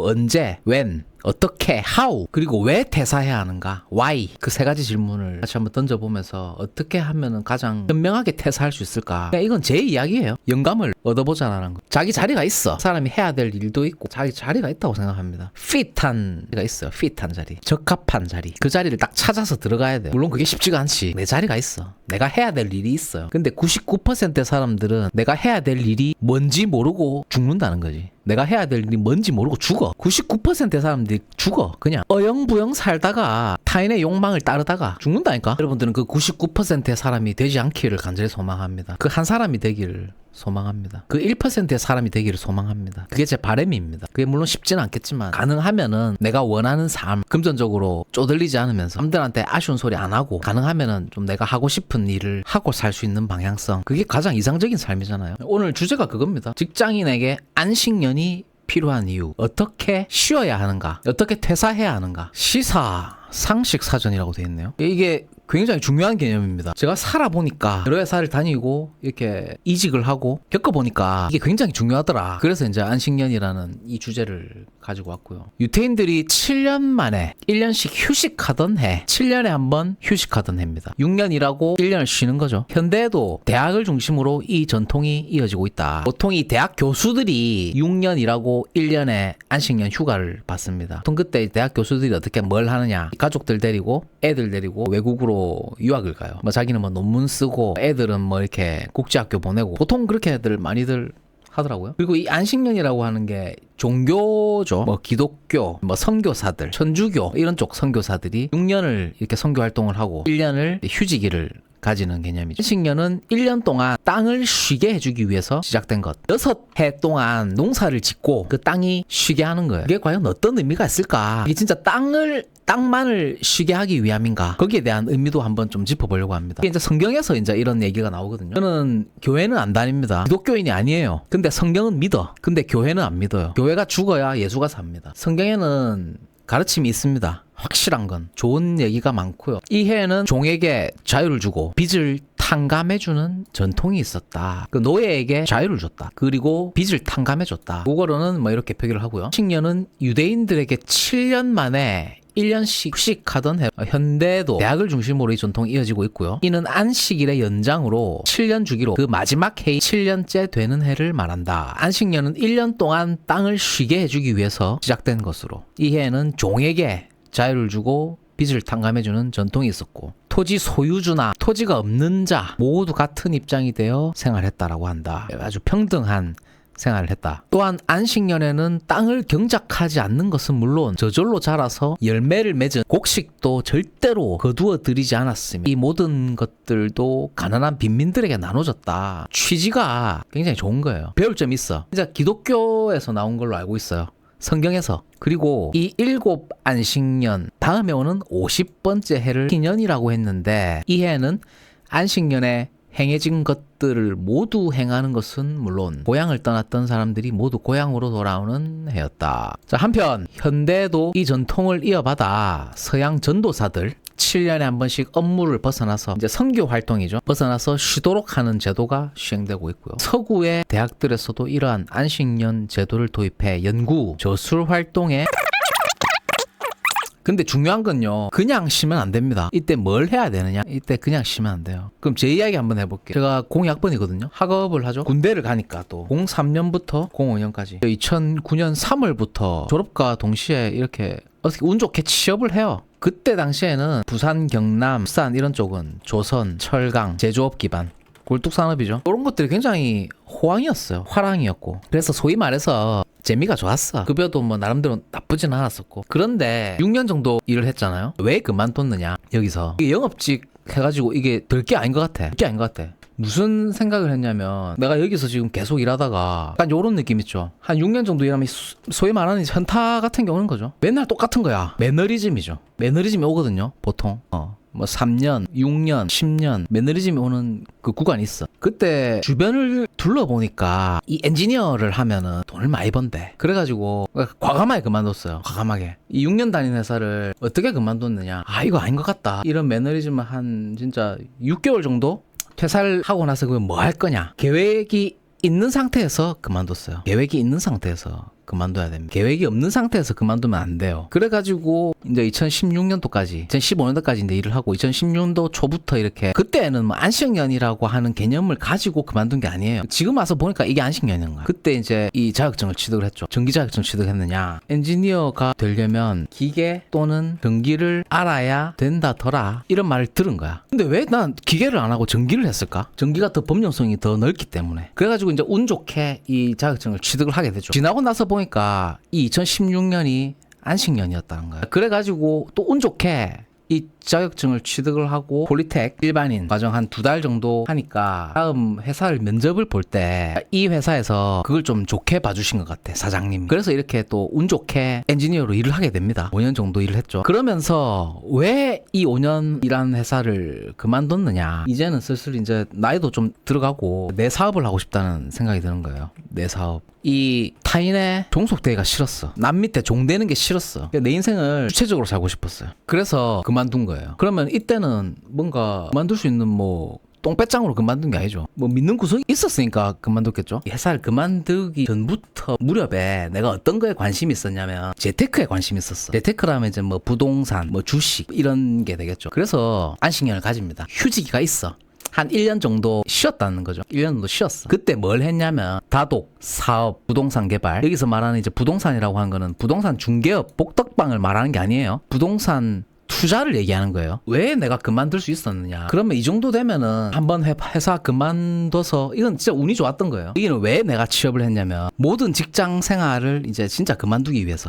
언제, when, 어떻게, how, 그리고 왜 퇴사해야 하는가, why, 그 세 가지 질문을 같이 한번 던져보면서 어떻게 하면은 가장 현명하게 퇴사할 수 있을까. 그러니까 이건 제 이야기예요. 영감을 얻어보자라는 거. 자기 자리가 있어. 사람이 해야 될 일도 있고 자기 자리가 있다고 생각합니다. 핏한 자리가 있어요. 핏한 자리, 적합한 자리. 그 자리를 딱 찾아서 들어가야 돼요. 물론 그게 쉽지가 않지. 내 자리가 있어. 내가 해야 될 일이 있어요. 근데 99%의 사람들은 내가 해야 될 일이 뭔지 모르고 죽는다는 거지. 내가 해야 될 일이 뭔지 모르고 죽어. 99%의 사람들이 죽어. 그냥 어영부영 살다가 타인의 욕망을 따르다가 죽는다니까. 여러분들은 그 99%의 사람이 되지 않기를 간절히 소망합니다. 그 한 사람이 되기를 소망합니다. 그 1%의 사람이 되기를 소망합니다. 그게 제 바람입니다. 그게 물론 쉽지는 않겠지만 가능하면은 내가 원하는 삶, 금전적으로 쪼들리지 않으면서 남들한테 아쉬운 소리 안 하고, 가능하면은 좀 내가 하고 싶은 일을 하고 살 수 있는 방향성, 그게 가장 이상적인 삶이잖아요. 오늘 주제가 그겁니다. 직장인에게 안식년이 필요한 이유, 어떻게 쉬어야 하는가, 어떻게 퇴사해야 하는가. 시사 상식 사전이라고 되어 있네요. 이게 굉장히 중요한 개념입니다. 제가 살아보니까 여러 회사를 다니고 이렇게 이직을 하고 겪어보니까 이게 굉장히 중요하더라. 그래서 이제 안식년이라는 이 주제를 가지고 왔고요. 유태인들이 7년 만에 1년씩 휴식하던 해, 7년에 한 번 휴식하던 해입니다. 6년 일하고 1년을 쉬는 거죠. 현대에도 대학을 중심으로 이 전통이 이어지고 있다. 보통 이 대학 교수들이 6년 일하고 1년에 안식년 휴가를 받습니다. 보통 그때 대학 교수들이 어떻게 뭘 하느냐, 가족들 데리고 애들 데리고 외국으로 유학을 가요. 뭐 자기는 뭐 논문 쓰고 애들은 뭐 이렇게 국제학교 보내고, 보통 그렇게들 많이들 하더라고요. 그리고 이 안식년이라고 하는 게 종교죠. 뭐 기독교, 뭐 선교사들, 천주교 이런 쪽 선교사들이 6년을 이렇게 선교 활동을 하고 1년을 휴직일을 가지는 개념이죠. 안식년은 1년 동안 땅을 쉬게 해주기 위해서 시작된 것. 6해 동안 농사를 짓고 그 땅이 쉬게 하는 거예요. 이게 과연 어떤 의미가 있을까? 이게 진짜 땅만을 쉬게 하기 위함인가? 거기에 대한 의미도 한번 좀 짚어보려고 합니다. 이게 이제 성경에서 이제 이런 얘기가 나오거든요. 저는 교회는 안 다닙니다. 기독교인이 아니에요. 근데 성경은 믿어. 근데 교회는 안 믿어요. 교회가 죽어야 예수가 삽니다. 성경에는 가르침이 있습니다. 확실한 건 좋은 얘기가 많고요. 이 해에는 종에게 자유를 주고 빚을 탕감해주는 전통이 있었다. 그 노예에게 자유를 줬다. 그리고 빚을 탕감해줬다. 그거로는 뭐 이렇게 표기를 하고요. 안식년은 유대인들에게 7년 만에 1년씩 휴식하던 해. 현대에도 대학을 중심으로 이 전통이 이어지고 있고요. 이는 안식일의 연장으로 7년 주기로 그 마지막 해이 7년째 되는 해를 말한다. 안식년은 1년 동안 땅을 쉬게 해주기 위해서 시작된 것으로, 이 해에는 종에게 자유를 주고 빚을 탕감해주는 전통이 있었고, 토지 소유주나 토지가 없는 자 모두 같은 입장이 되어 생활했다라고 한다. 아주 평등한 생활을 했다. 또한 안식년에는 땅을 경작하지 않는 것은 물론 저절로 자라서 열매를 맺은 곡식도 절대로 거두어 들이지 않았으며 이 모든 것들도 가난한 빈민들에게 나눠졌다. 취지가 굉장히 좋은 거예요. 배울 점이 있어. 진짜 기독교에서 나온 걸로 알고 있어요. 성경에서. 그리고 이 7 안식년 다음에 오는 50번째 해를 희년이라고 했는데, 이 해는 안식년에 행해진 것들을 모두 행하는 것은 물론 고향을 떠났던 사람들이 모두 고향으로 돌아오는 해였다. 자, 한편 현대에도 이 전통을 이어받아 서양 전도사들 7년에 한 번씩 업무를 벗어나서 이제 선교 활동이죠. 벗어나서 쉬도록 하는 제도가 시행되고 있고요. 서구의 대학들에서도 이러한 안식년 제도를 도입해 연구, 저술 활동에 근데 중요한 건요, 그냥 쉬면 안 됩니다. 이때 뭘 해야 되느냐? 이때 그냥 쉬면 안 돼요. 그럼 제 이야기 한번 해볼게요. 제가 02학번이거든요. 학업을 하죠. 군대를 가니까 또 03년부터 05년까지 2009년 3월부터 졸업과 동시에 이렇게 어떻게 운 좋게 취업을 해요. 그때 당시에는 부산, 경남, 부산 이런 쪽은 조선, 철강, 제조업 기반 굴뚝산업이죠. 이런 것들이 굉장히 호황이었어요. 화랑이었고. 그래서 소위 말해서 재미가 좋았어. 급여도 뭐 나름대로 나쁘진 않았었고. 그런데 6년 정도 일을 했잖아요. 왜 그만뒀느냐? 여기서 이게 영업직 해가지고 이게 될 게 아닌 것 같아. 될 게 아닌 것 같아. 무슨 생각을 했냐면, 내가 여기서 지금 계속 일하다가 약간 요런 느낌 있죠. 한 6년 정도 일하면 소위 말하는 현타 같은 게 오는 거죠. 맨날 똑같은 거야. 매너리즘이죠. 매너리즘이 오거든요, 보통. 뭐 3년, 6년, 10년 매너리즘이 오는 그 구간이 있어. 그때 주변을 둘러보니까 이 엔지니어를 하면은 돈을 많이 번대. 그래가지고 과감하게 그만뒀어요. 과감하게. 이 6년 다닌 회사를 어떻게 그만뒀느냐. 아, 이거 아닌 것 같다. 이런 매너리즘을 한 진짜 6개월 정도 퇴사를 하고 나서 그걸 뭐 할 거냐. 계획이 있는 상태에서 그만뒀어요. 계획이 있는 상태에서 그만둬야 됩니다. 계획이 없는 상태에서 그만두면 안 돼요. 그래가지고 이제 2016년도까지 2015년도까지 이제 일을 하고 2016년도 초부터 이렇게 그때는 뭐 안식년이라고 하는 개념을 가지고 그만둔 게 아니에요. 지금 와서 보니까 이게 안식년인 거야. 그때 이제 이 자격증을 취득을 했죠. 전기 자격증 취득했느냐. 엔지니어가 되려면 기계 또는 전기를 알아야 된다더라. 이런 말을 들은 거야. 근데 왜 난 기계를 안 하고 전기를 했을까? 전기가 더 범용성이 더 넓기 때문에. 그래가지고 이제 운 좋게 이 자격증을 취득을 하게 되죠. 지나고 나서 보니까 이 2016년이 안식년이었다는 거야. 그래가지고 또 운 좋게 이 자격증을 취득을 하고 폴리텍 일반인 과정 한 2달 정도 하니까 다음 회사를 면접을 볼 때 이 회사에서 그걸 좀 좋게 봐주신 것 같아, 사장님. 그래서 이렇게 또 운 좋게 엔지니어로 일을 하게 됩니다. 5년 정도 일을 했죠. 그러면서 왜 이 5년 일한 회사를 그만뒀느냐. 이제는 슬슬 이제 나이도 좀 들어가고 내 사업을 하고 싶다는 생각이 드는 거예요. 내 사업. 이 타인의 종속되기가 싫었어. 남 밑에 종되는 게 싫었어. 내 인생을 주체적으로 살고 싶었어요. 그래서 그만둔 거예요. 그러면 이때는 뭔가 그만둘 수 있는 뭐 똥배짱으로 그만둔 게 아니죠. 뭐 믿는 구석이 있었으니까 그만뒀겠죠. 이 회사를 그만두기 전부터 무렵에 내가 어떤 거에 관심이 있었냐면 재테크에 관심이 있었어. 재테크라면 이제 뭐 부동산, 뭐 주식 이런 게 되겠죠. 그래서 안식년을 가집니다. 휴지기가 있어. 한 1년 정도 쉬었다는 거죠. 1년 정도 쉬었어. 그때 뭘 했냐면 다독, 사업, 부동산 개발. 여기서 말하는 이제 부동산이라고 하는 거는 부동산 중개업, 복덕방을 말하는 게 아니에요. 부동산 투자를 얘기하는 거예요. 왜 내가 그만둘 수 있었느냐. 그러면 이 정도 되면은 한번 회사 그만둬서 이건 진짜 운이 좋았던 거예요. 이게는 왜 내가 취업을 했냐면 모든 직장 생활을 이제 진짜 그만두기 위해서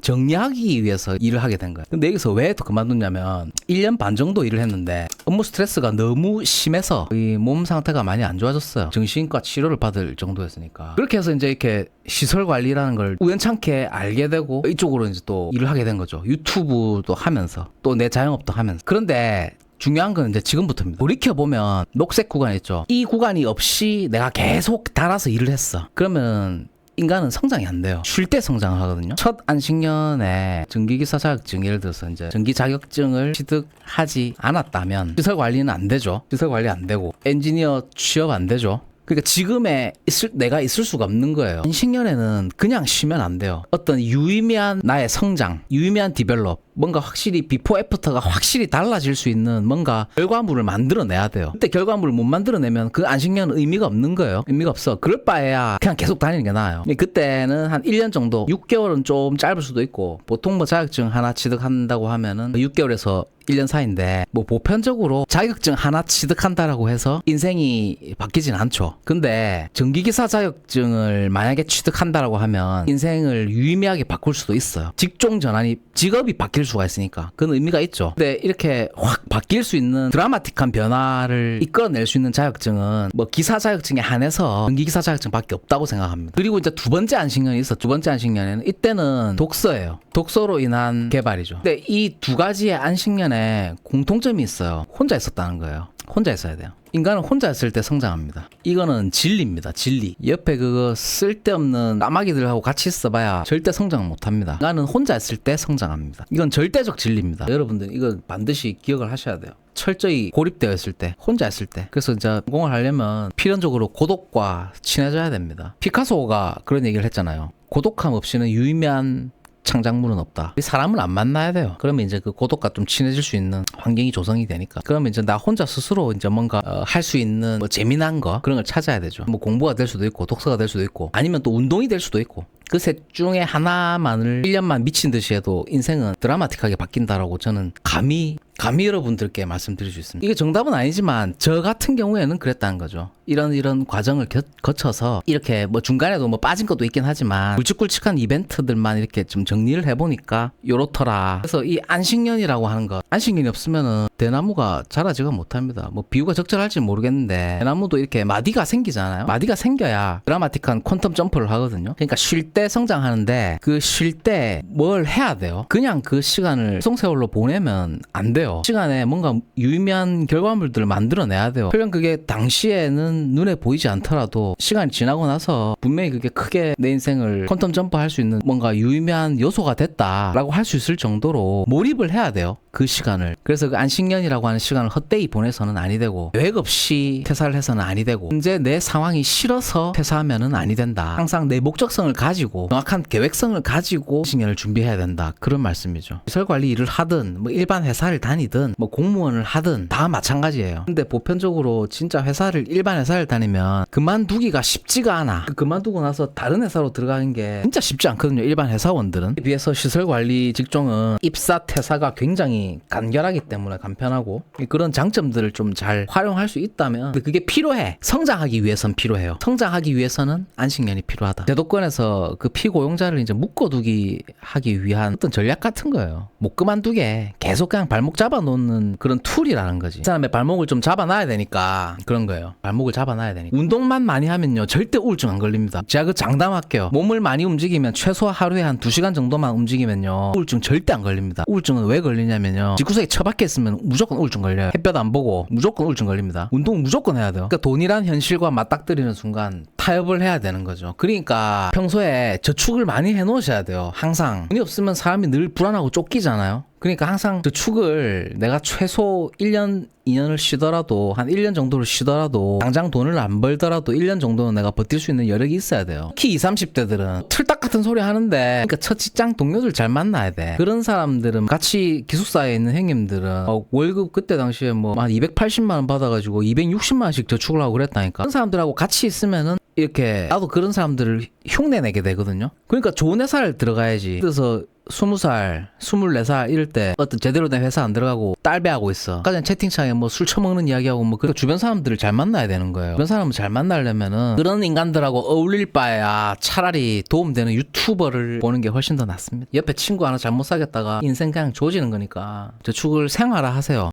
정리하기 위해서 일을 하게 된 거예요. 근데 여기서 왜 또 그만뒀냐면 1년 반 정도 일을 했는데 업무 스트레스가 너무 심해서 이 몸 상태가 많이 안 좋아졌어요. 정신과 치료를 받을 정도였으니까. 그렇게 해서 이제 이렇게 시설 관리라는 걸 우연찮게 알게 되고 이쪽으로 이제 또 일을 하게 된 거죠. 유튜브도 하면서 또 내 자영업도 하면서. 그런데 중요한 건 이제 지금부터입니다. 돌이켜보면 녹색 구간 있죠. 이 구간이 없이 내가 계속 달아서 일을 했어. 그러면 인간은 성장이 안 돼요. 쉴 때 성장을 하거든요. 첫 안식년에 전기기사 자격증, 예를 들어서 이제 전기 자격증을 취득하지 않았다면 시설 관리는 안 되죠. 시설 관리 안 되고 엔지니어 취업 안 되죠. 그러니까 지금에 내가 있을 수가 없는 거예요. 안식년에는 그냥 쉬면 안 돼요. 어떤 유의미한 나의 성장, 유의미한 디벨롭, 뭔가 확실히 비포 애프터가 확실히 달라질 수 있는 뭔가 결과물을 만들어내야 돼요. 그때 결과물을 못 만들어내면 그 안식년은 의미가 없는 거예요. 의미가 없어. 그럴 바에야 그냥 계속 다니는 게 나아요. 그때는 한 1년 정도, 6개월은 좀 짧을 수도 있고 보통 뭐 자격증 하나 취득한다고 하면은 6개월에서 1년 사이인데 뭐 보편적으로 자격증 하나 취득한다라고 해서 인생이 바뀌진 않죠. 근데 전기기사 자격증을 만약에 취득한다라고 하면 인생을 유의미하게 바꿀 수도 있어요. 직종 전환이, 직업이 바뀔 수가 있으니까 그건 의미가 있죠. 근데 이렇게 확 바뀔 수 있는 드라마틱한 변화를 이끌어낼 수 있는 자격증은 뭐 기사 자격증에 한해서 전기기사 자격증밖에 없다고 생각합니다. 그리고 이제 두 번째 안식년이 있어. 두 번째 안식년에는 이때는 독서예요. 독서로 인한 개발이죠. 근데 이 두 가지의 안식년에 공통점이 있어요. 혼자 있었다는 거예요. 혼자 있어야 돼요. 인간은 혼자 있을 때 성장합니다. 이거는 진리입니다. 진리. 옆에 그거 쓸데없는 까마귀들하고 같이 있어봐야 절대 성장 못합니다. 인간은 혼자 있을 때 성장합니다. 이건 절대적 진리입니다. 여러분들 이거 반드시 기억을 하셔야 돼요. 철저히 고립되어 있을 때, 혼자 있을 때. 그래서 이제 성공을 하려면 필연적으로 고독과 친해져야 됩니다. 피카소가 그런 얘기를 했잖아요. 고독함 없이는 유의미한 창작물은 없다. 사람을 안 만나야 돼요. 그러면 이제 그 고독과 좀 친해질 수 있는 환경이 조성이 되니까. 그러면 이제 나 혼자 스스로 이제 뭔가 할 수 있는 뭐 재미난 거 그런 걸 찾아야 되죠. 뭐 공부가 될 수도 있고 독서가 될 수도 있고 아니면 또 운동이 될 수도 있고. 그 셋 중에 하나만을 1년만 미친 듯이 해도 인생은 드라마틱하게 바뀐다라고 저는 감히 여러분들께 말씀드릴 수 있습니다. 이게 정답은 아니지만 저 같은 경우에는 그랬다는 거죠. 이런 과정을 거쳐서 이렇게 뭐 중간에도 뭐 빠진 것도 있긴 하지만 굵직굵직한 이벤트들만 이렇게 좀 정리를 해보니까 요렇더라. 그래서 이 안식년이라고 하는 것, 안식년이 없으면은 대나무가 자라지가 못합니다. 뭐 비유가 적절할지 모르겠는데 대나무도 이렇게 마디가 생기잖아요. 마디가 생겨야 드라마틱한 퀀텀 점프를 하거든요. 그러니까 쉴 때 성장하는데 그 쉴 때 뭘 해야 돼요? 그냥 그 시간을 소송세월로 보내면 안 돼요. 시간에 뭔가 유의미한 결과물들을 만들어내야 돼요. 설령 그게 당시에는 눈에 보이지 않더라도 시간이 지나고 나서 분명히 그게 크게 내 인생을 퀀텀 점프할 수 있는 뭔가 유의미한 요소가 됐다라고 할 수 있을 정도로 몰입을 해야 돼요. 그 시간을. 그래서 그 안식년이라고 하는 시간을 헛되이 보내서는 아니 되고, 계획 없이 퇴사를 해서는 아니 되고, 현재 내 상황이 싫어서 퇴사하면은 아니 된다. 항상 내 목적성을 가지고 정확한 계획성을 가지고 안식년을 준비해야 된다. 그런 말씀이죠. 시설 관리 일을 하든 뭐 일반 회사를 다니든 뭐 공무원을 하든 다 마찬가지예요. 근데 보편적으로 진짜 일반 회사를 다니면 그만두기가 쉽지가 않아. 그만두고 나서 다른 회사로 들어가는 게 진짜 쉽지 않거든요. 일반 회사원들은. 비해서 시설 관리 직종은 입사 퇴사가 굉장히 간결하기 때문에 간편하고, 그런 장점들을 좀 잘 활용할 수 있다면, 근데 그게 필요해. 성장하기 위해선 필요해요. 성장하기 위해서는 안식년이 필요하다. 제도권에서 그 피고용자를 이제 묶어두기 하기 위한 어떤 전략 같은 거예요. 못 그만두게 계속 그냥 발목 잡아놓는 그런 툴이라는 거지. 이 사람의 발목을 좀 잡아놔야 되니까 그런 거예요. 발목을 잡아놔야 되니까. 운동만 많이 하면요 절대 우울증 안 걸립니다. 제가 그 장담할게요. 몸을 많이 움직이면 최소 하루에 한 2시간 정도만 움직이면요 우울증 절대 안 걸립니다. 우울증은 왜 걸리냐면요, 집구석에 처박혀 있으면 무조건 우울증 걸려요. 햇볕 안 보고 무조건 우울증 걸립니다. 운동 무조건 해야 돼요. 그러니까 돈이란 현실과 맞닥뜨리는 순간 타협을 해야 되는 거죠. 그러니까 평소에 저축을 많이 해놓으셔야 돼요. 항상 돈이 없으면 사람이 늘 불안하고 쫓기잖아요. 그러니까 항상 저축을 내가 최소 1년, 2년을 쉬더라도, 한 1년 정도를 쉬더라도, 당장 돈을 안 벌더라도 1년 정도는 내가 버틸 수 있는 여력이 있어야 돼요. 특히 20, 30대들은 틀딱 같은 소리 하는데, 그러니까 첫 직장 동료들 잘 만나야 돼. 그런 사람들은, 같이 기숙사에 있는 형님들은 월급 그때 당시에 뭐 한 280만 원 받아가지고 260만 원씩 저축을 하고 그랬다니까. 그런 사람들하고 같이 있으면은 이렇게 나도 그런 사람들을 흉내내게 되거든요. 그러니까 좋은 회사를 들어가야지. 그래서 20살, 24살 이럴 때 어떤 제대로 된 회사 안 들어가고 딸배하고 있어. 아까 전에 채팅창에 뭐 술 처먹는 이야기하고 뭐 그런 주변 사람들을 잘 만나야 되는 거예요. 주변 사람을 잘 만나려면은 그런 인간들하고 어울릴 바에야 차라리 도움되는 유튜버를 보는 게 훨씬 더 낫습니다. 옆에 친구 하나 잘못 사귀었다가 인생 그냥 조지는 거니까 저축을 생활화하세요.